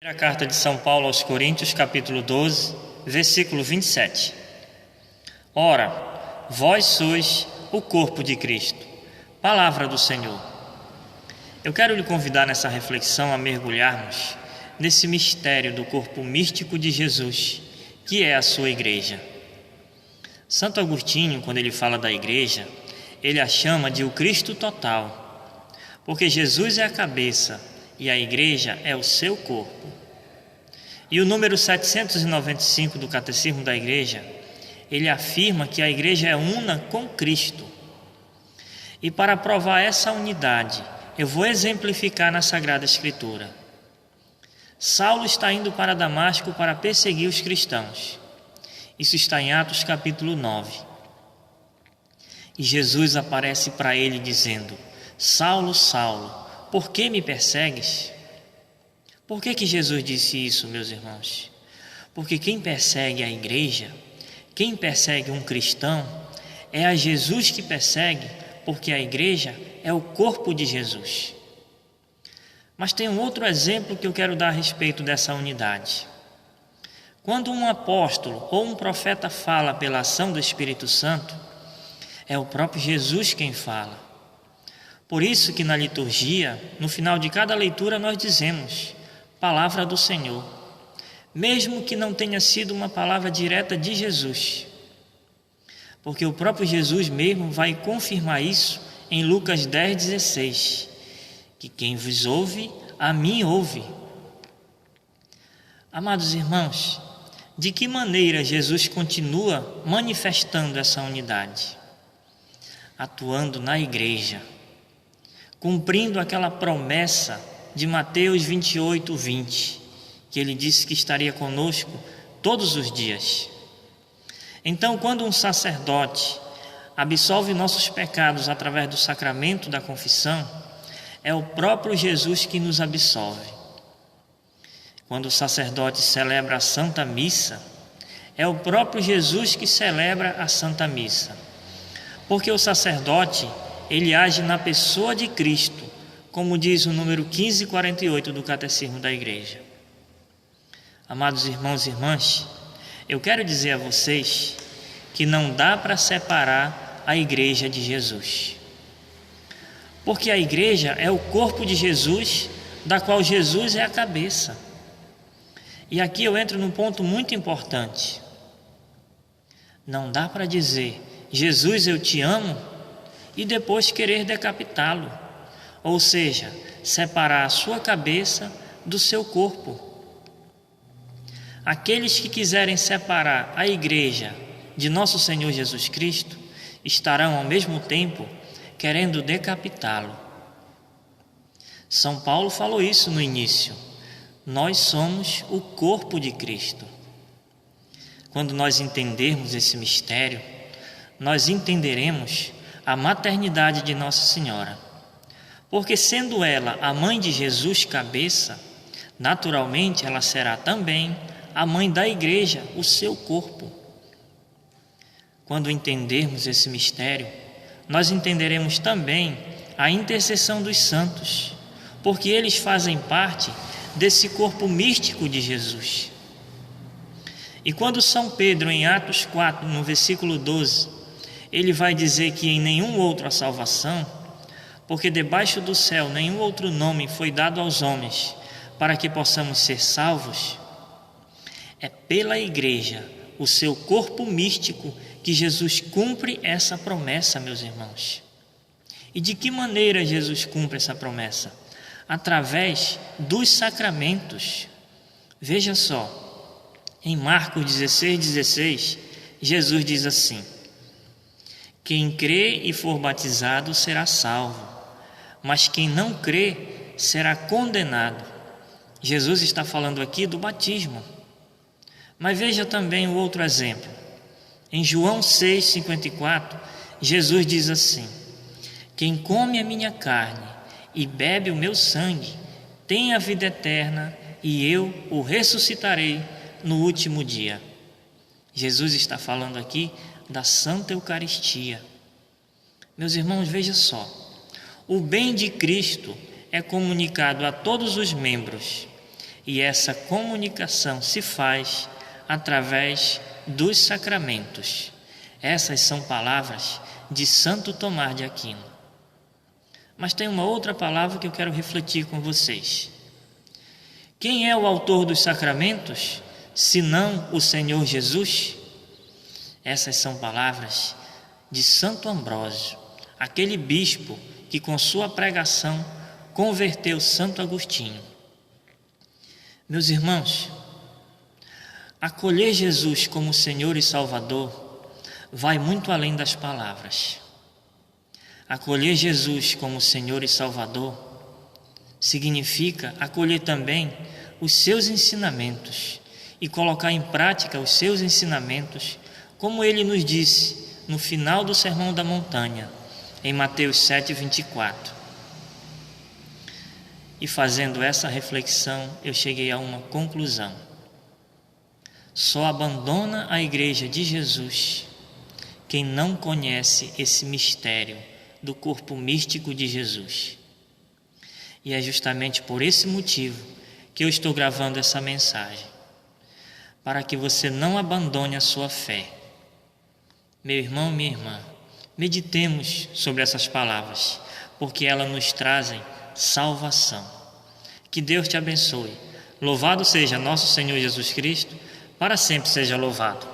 A carta de São Paulo aos Coríntios, capítulo 12, versículo 27. Ora, vós sois o corpo de Cristo. Palavra do Senhor. Eu quero lhe convidar nessa reflexão a mergulharmos nesse mistério do corpo místico de Jesus, que é a sua igreja. Santo Agostinho, quando ele fala da igreja, ele a chama de o Cristo total, porque Jesus é a cabeça e a igreja é o seu corpo. E o número 795 do Catecismo da Igreja, ele afirma que a igreja é una com Cristo. E para provar essa unidade, eu vou exemplificar na Sagrada Escritura. Saulo está indo para Damasco para perseguir os cristãos. Isso está em Atos capítulo 9. E Jesus aparece para ele dizendo: Saulo, Saulo, por que me persegues? Por que Jesus disse isso, meus irmãos? Porque quem persegue a igreja, quem persegue um cristão, é a Jesus que persegue, porque a igreja é o corpo de Jesus. Mas tem um outro exemplo que eu quero dar a respeito dessa unidade. Quando um apóstolo ou um profeta fala pela ação do Espírito Santo, é o próprio Jesus quem fala. Por isso que na liturgia, no final de cada leitura, nós dizemos: Palavra do Senhor, mesmo que não tenha sido uma palavra direta de Jesus, porque o próprio Jesus mesmo vai confirmar isso em Lucas 10,16, que quem vos ouve, a mim ouve. Amados irmãos, de que maneira Jesus continua manifestando essa unidade? Atuando na igreja, cumprindo aquela promessa de Mateus 28, 20, que ele disse que estaria conosco todos os dias. Então, quando um sacerdote absolve nossos pecados através do sacramento da confissão, é o próprio Jesus que nos absolve. Quando o sacerdote celebra a Santa Missa, é o próprio Jesus que celebra a Santa Missa. Porque o sacerdote, ele age na pessoa de Cristo, como diz o número 1548 do Catecismo da Igreja. Amados irmãos e irmãs, eu quero dizer a vocês que não dá para separar a igreja de Jesus. Porque a igreja é o corpo de Jesus, da qual Jesus é a cabeça. E aqui eu entro num ponto muito importante. Não dá para dizer: Jesus, eu te amo, e depois querer decapitá-lo. Ou seja, separar a sua cabeça do seu corpo. Aqueles que quiserem separar a igreja de nosso Senhor Jesus Cristo estarão ao mesmo tempo querendo decapitá-lo. São Paulo falou isso no início: nós somos o corpo de Cristo. Quando nós entendermos esse mistério, nós entenderemos a maternidade de Nossa Senhora. Porque sendo ela a mãe de Jesus cabeça, naturalmente ela será também a mãe da igreja, o seu corpo. Quando entendermos esse mistério, nós entenderemos também a intercessão dos santos, porque eles fazem parte desse corpo místico de Jesus. E quando São Pedro, em Atos 4, no versículo 12, ele vai dizer que em nenhum outro há salvação, porque debaixo do céu nenhum outro nome foi dado aos homens para que possamos ser salvos, é pela igreja, o seu corpo místico, que Jesus cumpre essa promessa, meus irmãos. E de que maneira Jesus cumpre essa promessa? Através dos sacramentos. Veja só, em Marcos 16,16, Jesus diz assim: quem crê e for batizado será salvo, mas quem não crê será condenado. Jesus está falando aqui do batismo. Mas veja também o outro exemplo. Em João 6,54, Jesus diz assim: quem come a minha carne e bebe o meu sangue tem a vida eterna, e eu o ressuscitarei no último dia. Jesus está falando aqui da Santa Eucaristia. Meus irmãos, veja só, o bem de Cristo é comunicado a todos os membros, E essa comunicação se faz através dos sacramentos. Essas são palavras de Santo Tomás de Aquino. Mas tem uma outra palavra que eu quero refletir com vocês. Quem é o autor dos sacramentos, senão o Senhor Jesus? Essas são palavras de Santo Ambrósio, aquele bispo que com sua pregação converteu Santo Agostinho. Meus irmãos, acolher Jesus como Senhor e Salvador vai muito além das palavras. Acolher Jesus como Senhor e Salvador significa acolher também os seus ensinamentos e colocar em prática os seus ensinamentos, como ele nos disse no final do Sermão da Montanha, em Mateus 7:24. E fazendo essa reflexão, eu cheguei a uma conclusão. Só abandona a Igreja de Jesus quem não conhece esse mistério do corpo místico de Jesus. E é justamente por esse motivo que eu estou gravando essa mensagem, para que você não abandone a sua fé. Meu irmão, minha irmã, meditemos sobre essas palavras, porque elas nos trazem salvação. Que Deus te abençoe. Louvado seja nosso Senhor Jesus Cristo, para sempre seja louvado.